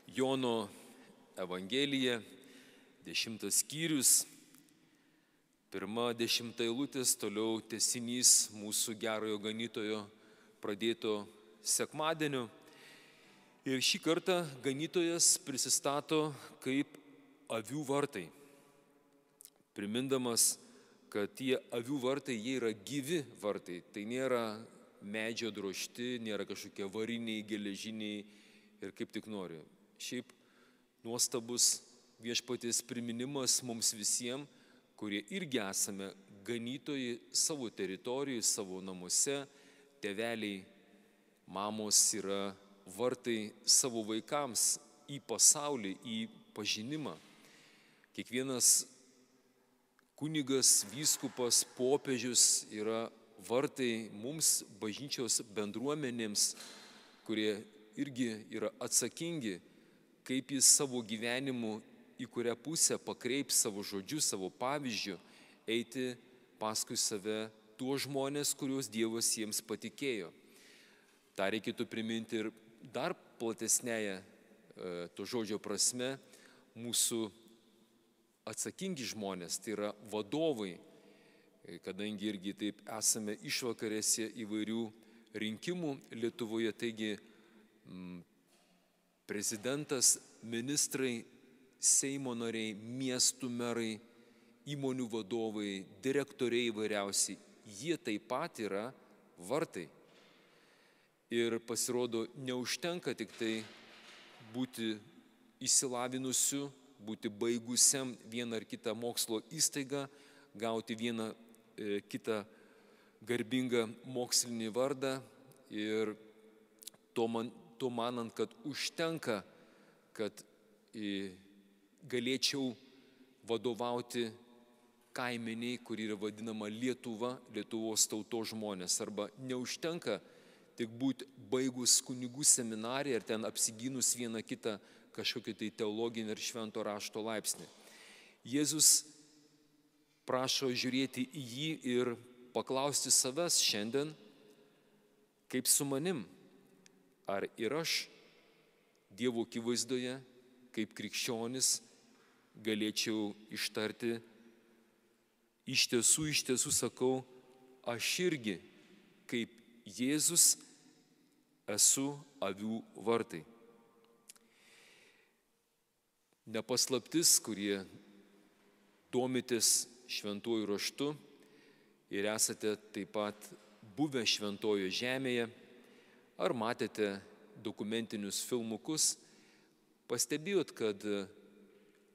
Jono Evangelija, 10 skyrius, 1-10 eilutės, toliau tęsinys mūsų gerojo ganytojo pradėto sekmadienio. Ir šį kartą ganytojas prisistato kaip avių vartai, primindamas, kad tie avių vartai, jie yra gyvi vartai, tai nėra medžio drožti, nėra kažkokie variniai, geležiniai ir kaip tik nori. Šiaip nuostabus viešpaties priminimas mums visiems, kurie irgi esame ganytojai savo teritorijai, savo namuose, tėveliai, mamos yra vartai savo vaikams į pasaulį, į pažinimą. Kiekvienas kunigas, vyskupas, popiežius yra vartai mums, bažnyčios bendruomenėms, kurie irgi yra atsakingi, kaip jis savo gyvenimu, į kurią pusę pakreips savo žodžius, savo pavyzdžių, eiti paskui save tuos žmonės, kuriuos Dievas jiems patikėjo. Ta reikėtų priminti ir dar platesnėje to žodžio prasme mūsų atsakingi žmonės, tai yra vadovai, kadangi irgi taip esame išvakarėse įvairių rinkimų Lietuvoje, taigi prezidentas, ministrai, Seimo nariai, miestų merai, įmonių vadovai, direktoriai įvairiausiai, jie taip pat yra vartai. Ir pasirodo, neužtenka tik tai būti išsilavinusiu, būti baigusiam vieną ar kitą mokslo įstaigą, gauti vieną kitą garbingą mokslinį vardą ir to manant, kad užtenka, kad galėčiau vadovauti kaimeniai, kuri yra vadinama Lietuva, Lietuvos tautos žmonės. Arba neužtenka tik būti baigus kunigų seminariją ir ten apsigynus vieną kitą kažkokį tai teologinį ir švento rašto laipsnį. Jėzus prašo žiūrėti į jį ir paklausti savęs šiandien, kaip su manim, ar ir aš Dievo akivaizdoje, kaip krikščionis, galėčiau ištarti, iš tiesų sakau, aš irgi, kaip Jėzus, esu avių vartai. Nepaslaptis, kurie domitės šventuoju raštu ir esate taip pat buvę šventojo žemėje, ar matėte dokumentinius filmukus, pastebėjot, kad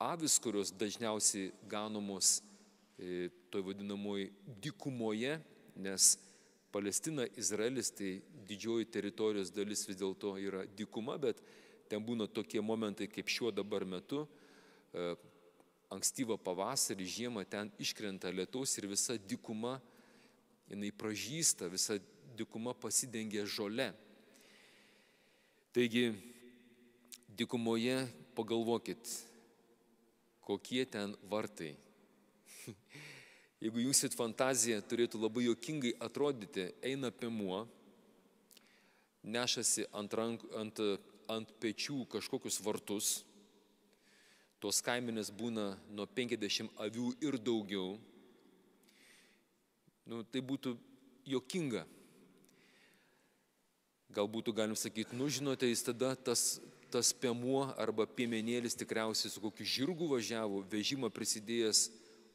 avis, kurios dažniausiai ganomos toj vadinamoji dykumoje, nes Palestina, Izraelis, tai didžioji teritorijos dalis vis dėlto yra dykuma, bet ten būna tokie momentai kaip šiuo dabar metu, ankstyvą pavasarį, žiemą ten iškrenta lietaus ir visa dykuma, jinai pražysta, visa dykuma pasidengia žole. Taigi, dykumoje pagalvokit, kokie ten vartai. Jeigu jūsit fantaziją, turėtų labai juokingai atrodyti, eina piemuo, nešasi ant pečių kažkokius vartus, tos kaimenės būna nuo 50 avių ir daugiau, tai būtų juokinga. Galbūt galim sakyti, žinote, jis tada tas piemuo arba piemenėlis tikriausiai su kokiu žirgu važiavo, vežimą prisidėjęs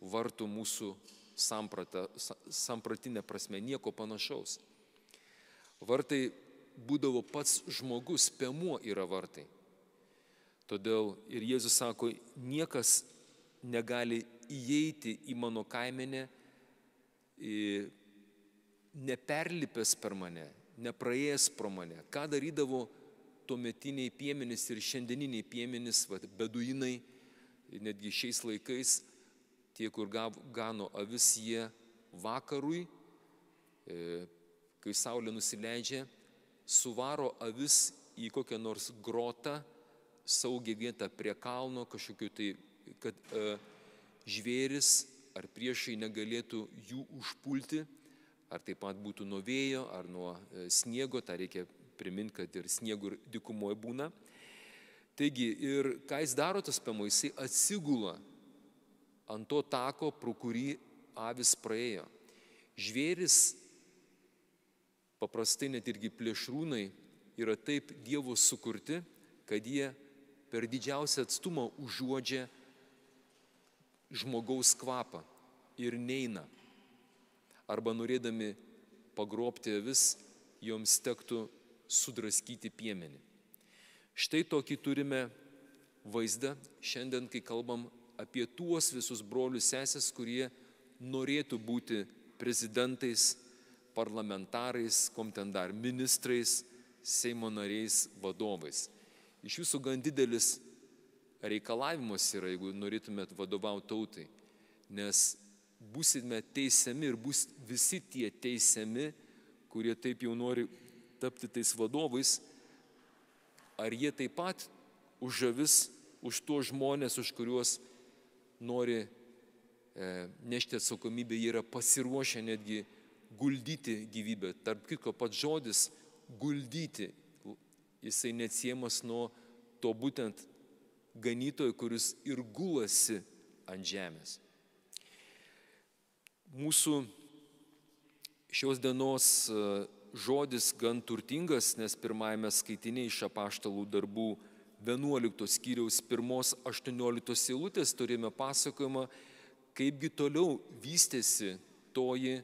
vartų mūsų sampratinė prasme, nieko panašaus. Vartai būdavo pats žmogus, piemuo yra vartai. Todėl ir Jėzus sako, niekas negali įeiti į mano kaimenę, neperlipęs per mane, nepraėjęs pro mane. Ką darydavo tuometiniai piemenys ir šiandieniniai piemenys, beduinai, netgi šiais laikais, tie, kur gano avis, jie vakarui, kai saulė nusileidžia, suvaro avis į kokią nors grotą, saugią vietą prie kalno, kažkokiu tai, kad žvėris ar priešai negalėtų jų užpulti, ar taip pat būtų nuo vėjo, ar nuo sniego, tą reikia priminti, kad ir sniego ir dykumoje būna. Taigi, ir ką jis daro tas pėmuo, jisai atsigula ant to tako, pro kurį avis praėjo. Žvėris, paprastai net irgi plėšrūnai, yra taip Dievo sukurti, kad jie per didžiausią atstumą užuodžia žmogaus kvapą ir neina. Arba norėdami pagrobti avis, joms tektų sudraskyti piemenį. Štai tokį turime vaizdą šiandien, kai kalbam apie tuos visus brolius sesės, kurie norėtų būti prezidentais, parlamentarais, kom ten dar, ministrais, Seimo nariais, vadovais. Iš jūsų gan didelis reikalavimas yra, jeigu norėtumėt vadovauti tautai, nes būsime teisiami ir bus visi tie teisiami, kurie taip jau nori tapti tais vadovais, ar jie taip pat užžavis už tuos žmonės, už kuriuos nori nešti atsakomybę, jie yra pasiruošę netgi guldyti gyvybę. Tarp kitko, pats žodis guldyti, jisai neatsiejamas nuo to būtent ganytojo, kuris ir gulasi ant žemės. Mūsų šios dienos žodis gan turtingas, nes pirmajame skaitinėje iš Apaštalų darbų 11 skyriaus 1-18 eilutės turime pasakojimą, kaipgi toliau vystėsi toji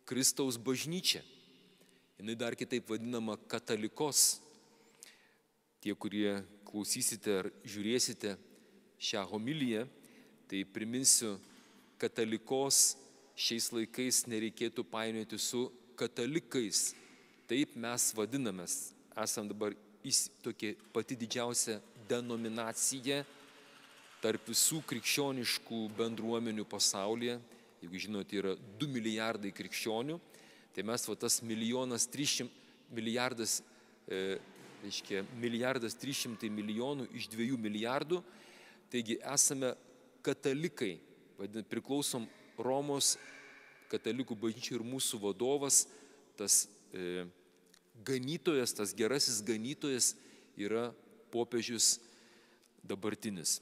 Kristaus bažnyčia. Jis dar kitaip vadinama katalikos. Tie, kurie klausysite ar žiūrėsite šią homiliją, tai priminsiu, katalikos šiais laikais nereikėtų painioti su katalikais. Taip mes vadinamės. Esam dabar tokia pati didžiausia denominacija tarp visų krikščioniškų bendruomenių pasaulyje. Jeigu žinote, yra 2 milijardai krikščionių, tai mes tas 1 milijardas 300 milijonų iš 2 milijardų, taigi esame katalikai, priklausom Romos katalikų bažnyčiai ir mūsų vadovas, tas ganytojas, tas gerasis ganytojas yra popiežius dabartinis.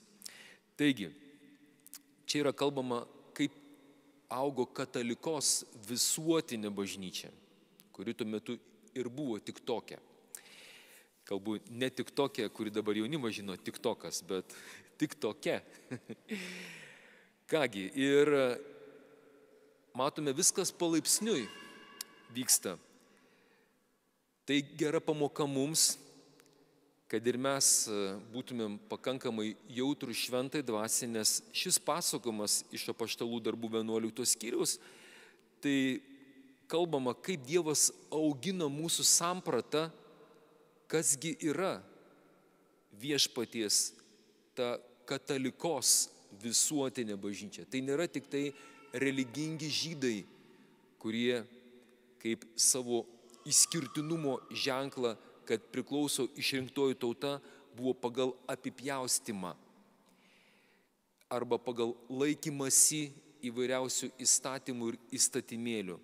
Taigi, čia yra kalbama, kaip augo katalikos visuotinė bažnyčia, kuri tuo metu ir buvo tik tokia. Kalbu ne tik tokia, kuri dabar jaunimas žino, tik tokas, bet tik tokia. Kągi, ir matome, viskas palaipsniui vyksta. Tai gera pamoka mums, kad ir mes būtumėm pakankamai jautrų šventai dvasiai, nes šis pasakojimas iš Apaštalų darbų 11 skyriaus, tai kalbama, kaip Dievas augina mūsų sampratą, kasgi yra viešpaties ta katalikos visuotinė bažnyčia. Tai nėra tik tai religingi žydai, kurie kaip savo išskirtinumo ženklą, kad priklauso išrinktoji tauta, buvo pagal apipjaustymą arba pagal laikymasi įvairiausių įstatymų ir įstatymėlių.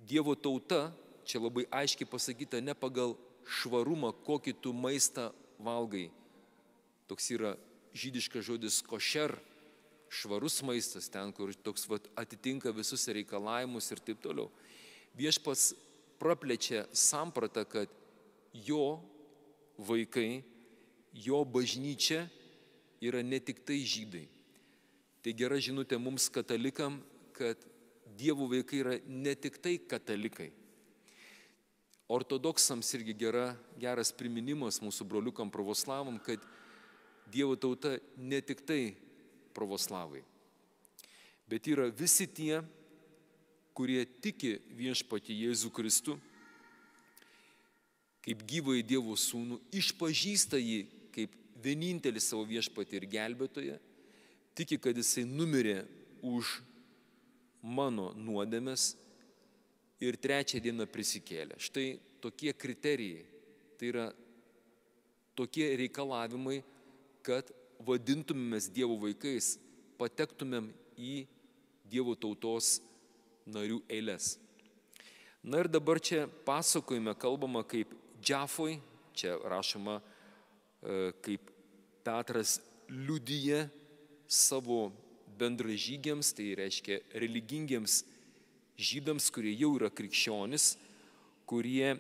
Dievo tauta, čia labai aiškiai pasakyta, ne pagal švarumą, kokį tu maistą valgai. Toks yra žydiškas žodis košer, švarus maistas, ten, kur toks atitinka visus reikalavimus ir taip toliau. Viešpats praplečia sampratą, kad jo vaikai, jo bažnyčia yra ne tik tai žydai. Tai gera žinutė mums katalikam, kad Dievo vaikai yra ne tik tai katalikai. Ortodoksams irgi geras priminimas mūsų broliukam pravoslavam, kad Dievo tauta ne tik tai pravoslavai, bet yra visi tie, kurie tiki viešpatį Jėzų Kristų, kaip gyvąjį Dievo sūnų, išpažįsta jį kaip vienintelį savo viešpatį ir gelbėtoją, tiki, kad jisai numirė už mano nuodėmes ir 3 dieną prisikėlė. Štai tokie kriterijai, tai yra tokie reikalavimai, kad vadintumėmės Dievo vaikais, patektumėm į Dievo tautos narių eilės. Na ir dabar čia pasakojime kalbama, kaip Džafoj, čia rašoma kaip Petras liudija savo bendražygiams, tai reiškia religingiems žydams, kurie jau yra krikščionis, kurie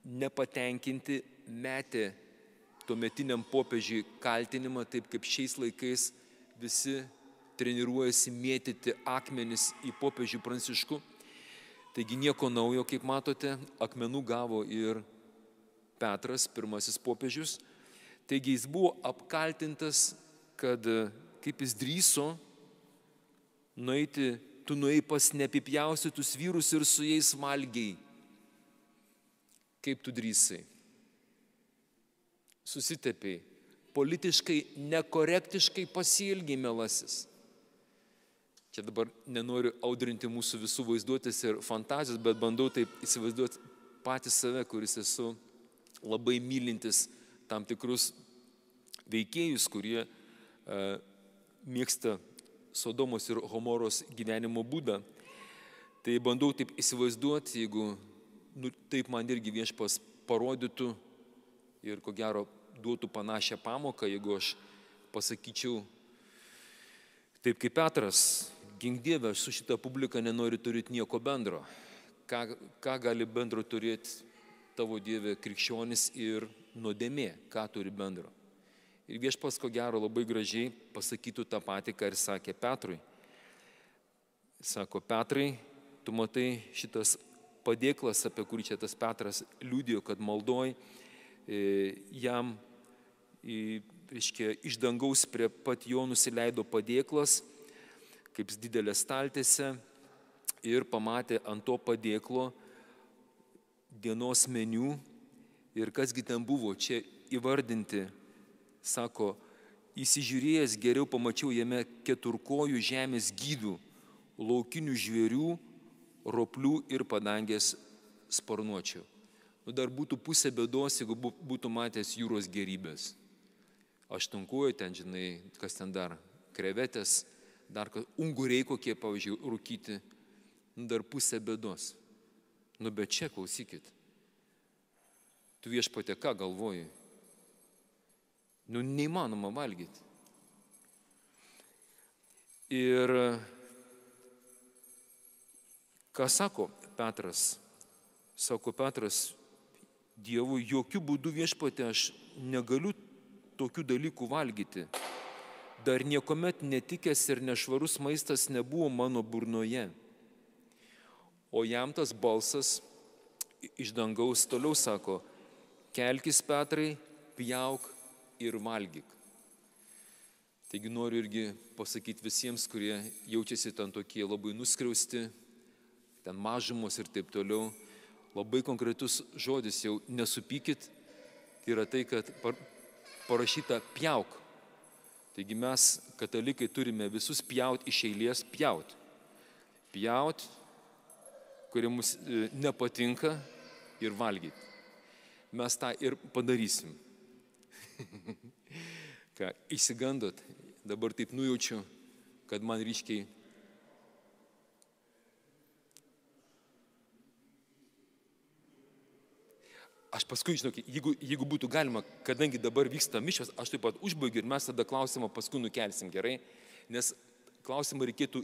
nepatenkinti metė tuometiniam popiežiui kaltinimą, taip kaip šiais laikais visi treniruojasi mėtyti akmenis į popiežių Pranciškų. Taigi nieko naujo, kaip matote, akmenų gavo ir Petras, pirmasis popiežius. Taigi jis buvo apkaltintas, kad kaip jis drįso nueiti, tu nuėjai pas neapipjaustytus vyrus ir su jais valgiai. Kaip tu drįsai? Susitepiai. Politiškai nekorektiškai pasielgiai, mielasis. Čia dabar nenoriu audrinti mūsų visų vaizduotės ir fantazijos, bet bandau taip įsivaizduoti patį save, kuris esu labai mylintis tam tikrus veikėjus, kurie mėgsta Sodomos ir Gomoros gyvenimo būdą. Tai bandau taip įsivaizduoti, jeigu taip man irgi Viešpats parodytų ir ko gero duotų panašią pamoką, jeigu aš pasakyčiau taip kaip Petras, gink Dieve, aš su šita publika nenoriu turėti nieko bendro. Ką gali bendro turėti tavo Dieve krikščionis ir nuodėmė, ką turi bendro. Ir Viešpats ko gero labai gražiai pasakytų tą patį, ką ir sakė Petrui. Sako, Petrai, tu matai šitas padėklas, apie kurį čia tas Petras liudijo, kad maldoj, jam iš dangaus prie pat jo nusileido padėklas, kaip didelė staltiese, ir pamatė ant to padėklo dienos meniu. Ir kasgi ten buvo, čia įvardinti, sako, įsižiūrėjęs geriau pamačiau jame keturkojų žemės gyvių, laukinių žvėrių, roplių ir padangės sparnuočių. Dar būtų pusė bėdos, jeigu būtų matęs jūros gerybės. Aštunkuoju ten, žinai, kas ten dar, krevetės, dar unguriai kokie, pavyzdžiui, rūkyti, dar pusė bėdos. Bet čia klausykit, tu Viešpatie ką galvoji? Neįmanoma valgyti. Ir ką sako Petras? Sako Petras, Dievui, jokių būdų Viešpatie aš negaliu tokių dalykų valgyti. Dar niekuomet netikęs ir nešvarus maistas nebuvo mano burnoje. O jam tas balsas iš dangaus toliau sako, kelkis Petrai, pjauk ir valgyk. Taigi noriu irgi pasakyti visiems, kurie jaučiasi ten tokie labai nuskriausti, ten mažumos ir taip toliau, labai konkretus žodis, jau nesupykit, yra tai, kad parašyta pjauk. Taigi mes, katalikai, turime visus pjaut iš eilės, pjaut. Pjaut, kurie mums nepatinka, ir valgyti. Mes tą ir padarysim. Ką, išsigandot, dabar taip nujaučiu, kad man ryškiai aš paskui, žinok, jeigu būtų galima, kadangi dabar vyksta mišios, aš taip pat užbaigiu ir mes tada klausimą paskui nukelsim, gerai? Nes klausimą reikėtų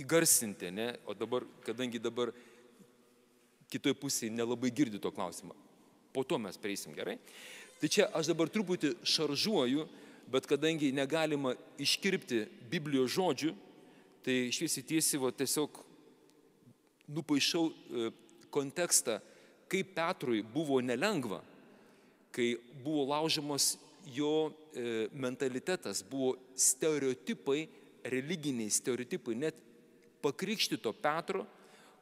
įgarsinti, ne? O dabar, kadangi dabar kitoje pusėje nelabai girdi to klausimą. Po to mes prieisim, gerai? Tai čia aš dabar truputį šaržuoju, bet kadangi negalima iškirpti Biblijos žodžių, tai šviesiai tiesiai tiesiog nupaišau kontekstą, kaip Petrui buvo nelengva, kai buvo laužomas jo mentalitetas, buvo stereotipai, religiniai stereotipai, net pakrikštito Petro,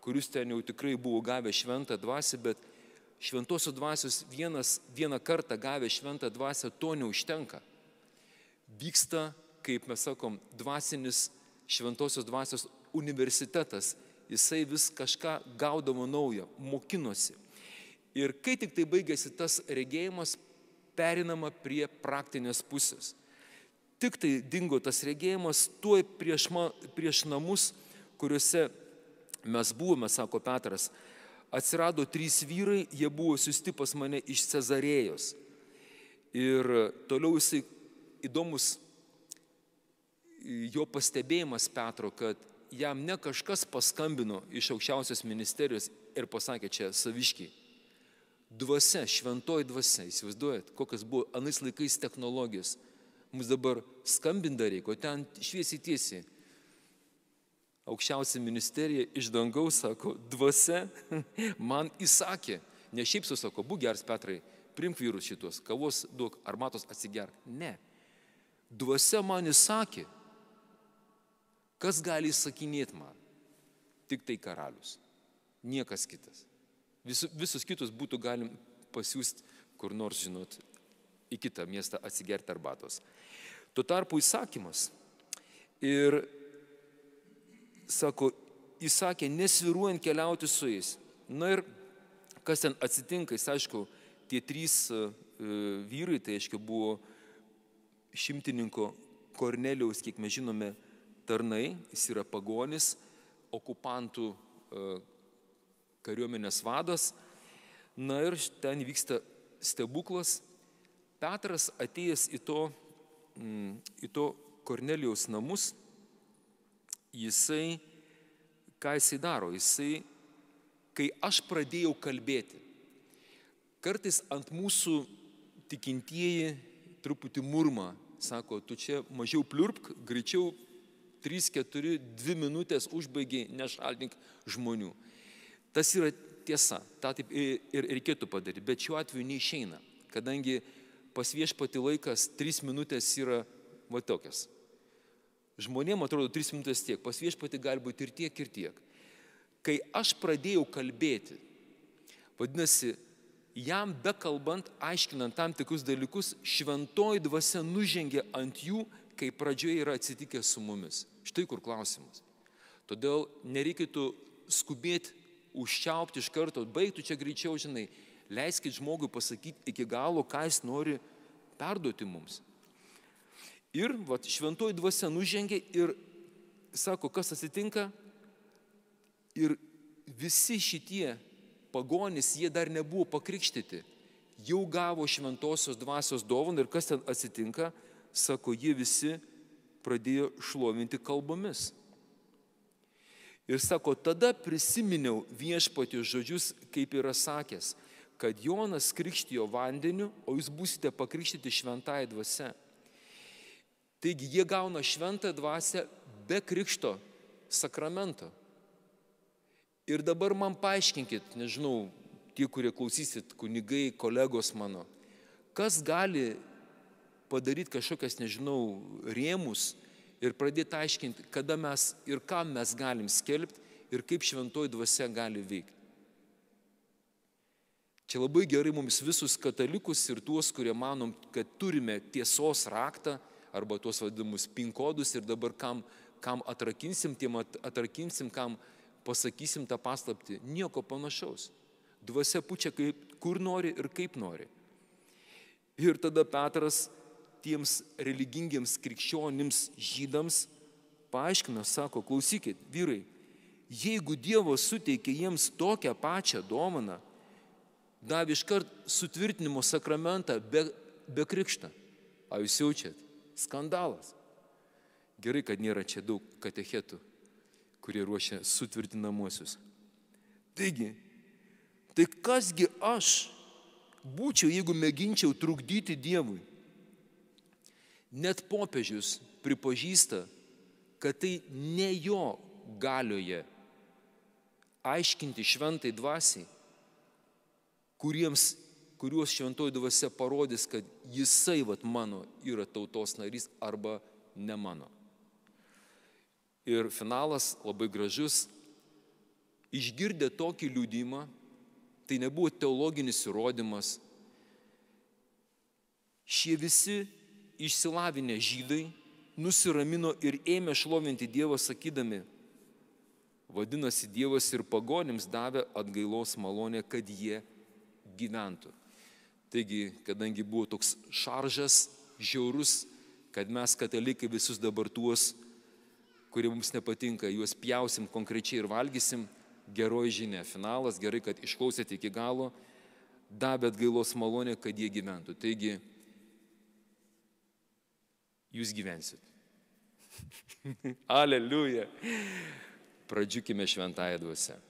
kuris ten jau tikrai buvo gavę šventą dvasią, bet šventosios dvasios vieną kartą gavę šventą dvasią, to neužtenka. Vyksta, kaip mes sakom, dvasinis šventosios dvasios universitetas. Jisai vis kažką gaudavo naujo, mokinosi. Ir kai tik tai baigėsi tas regėjimas, perinama prie praktinės pusės. Tik tai dingo tas regėjimas, tuoj prieš namus, kuriuose mes buvome, sako Petras, atsirado 3 vyrai, jie buvo siųsti pas mane iš Cezarėjos. Ir toliau jisai įdomus jo pastebėjimas Petro, kad jam ne kažkas paskambino iš aukščiausios ministerijos ir pasakė, čia saviškiai. Dvasia, šventoji dvasia, įsivaizduojat, kokios buvo anais laikais technologijos. Mums dabar skambinda reikia, o ten šviesiai tiesiai. Aukščiausia ministerija iš dangaus, sako, dvasia man įsakė. Ne šiaip sako, būk geras Petrai, primk vyrus šitos, kavos duok, armatos atsigerk. Ne. Dvasia man įsakė. Kas gali įsakinėti man? Tik tai karalius. Niekas kitas. Visus kitus būtų galim pasiūsti kur nors, žinot, į kitą miestą atsigerti arbatos. Tuo tarpu įsakymas. Ir, sako, įsakė nesviruojant keliauti su jais. Na ir kas ten atsitinka, jis aišku, tie 3 vyrai, tai aišku, buvo šimtininko Kornelijaus, kiek mes žinome, tarnai, jis yra pagonis, okupantų kariuomenės vadas. Na ir ten vyksta stebuklas. Petras atėjęs į to Kornelijaus namus, ką jisai daro? Jisai, kai aš pradėjau kalbėti, kartais ant mūsų tikintieji truputį murma, sako, tu čia mažiau pliurpk, greičiau 3, 4, 2 minutės užbaigiai, nešaldink žmonių. Tas yra tiesa, tą taip ir reikėtų padaryti, bet šiuo atveju neišeina, kadangi pas viešpatį laikas 3 minutės yra va tokias. Žmonėms atrodo 3 minutės tiek, pas viešpatį gali būti ir tiek. Kai aš pradėjau kalbėti, vadinasi, jam bekalbant, aiškinant tam tikrus dalykus, šventoji dvasia nužengė ant jų, kai pradžioje yra atsitikę su mumis. Štai kur klausimas. Todėl nereikėtų skubėti, užčiaupti iš karto, baigtų čia greičiau, žinai, leiskit žmogui pasakyti iki galo, ką jis nori perduoti mums. Ir šventoji dvasia nužengė ir sako, kas atsitinka. Ir visi šitie pagonys, jie dar nebuvo pakrikštyti, jau gavo šventosios dvasios dovaną ir kas ten atsitinka, sako, jie visi pradėjo šlovinti kalbomis. Ir sako, tada prisiminiau viešpaties žodžius, kaip yra sakęs, kad Jonas krikštijo vandeniu, o jūs būsite pakrikštyti šventąją dvasią. Taigi jie gauna šventą dvasią be krikšto sakramento. Ir dabar man paaiškinkit, nežinau, tie, kurie klausysit, kunigai, kolegos mano, kas gali padaryti kažkokias, nežinau, rėmus ir pradėti aiškinti, kada mes ir ką mes galim skelbti ir kaip šventoji dvasia gali veikti. Čia labai gerai mums visus katalikus ir tuos, kurie manom, kad turime tiesos raktą arba tuos vadinamus pin kodus ir dabar kam atrakinsim, tiem atrakinsim, kam pasakysim tą paslaptį. Nieko panašaus. Dvasia pučia kur nori ir kaip nori. Ir tada Petras tiems religingiems krikščionims žydams paaiškino, sako, klausykit, vyrai, jeigu Dievas suteikė jiems tokią pačią dovaną, davė iškart sutvirtinimo sakramentą be krikštą. A jūs jaučiat? Skandalas. Gerai, kad nėra čia daug katechetų, kurie ruošia sutvirtinamuosius. Taigi, tai kasgi aš būčiau, jeigu mėginčiau trukdyti Dievui? Net popiežius pripažįsta, kad tai ne jo galioje aiškinti šventai dvasiai, kuriuos šventoji dvasia parodys, kad jisai mano yra tautos narys arba ne mano. Ir finalas labai gražus. Išgirdę tokį liudymą, tai nebuvo teologinis įrodymas. Šie visi išsilavinę žydai nusiramino ir ėmė šlovinti Dievą sakydami, vadinasi, Dievas ir pagonims davė atgailos malonę, kad jie gyventų. Taigi, kadangi buvo toks šaržas, žiaurus, kad mes katalikai visus dabar tuos, kurie mums nepatinka, juos pjausim konkrečiai ir valgysim, geroji žinia, finalas, gerai, kad išklausėte iki galo, davė atgailos malonę, kad jie gyventų. Taigi, jūs gyvensit. Aleliuja. Pradžiukime šventąją dvasią.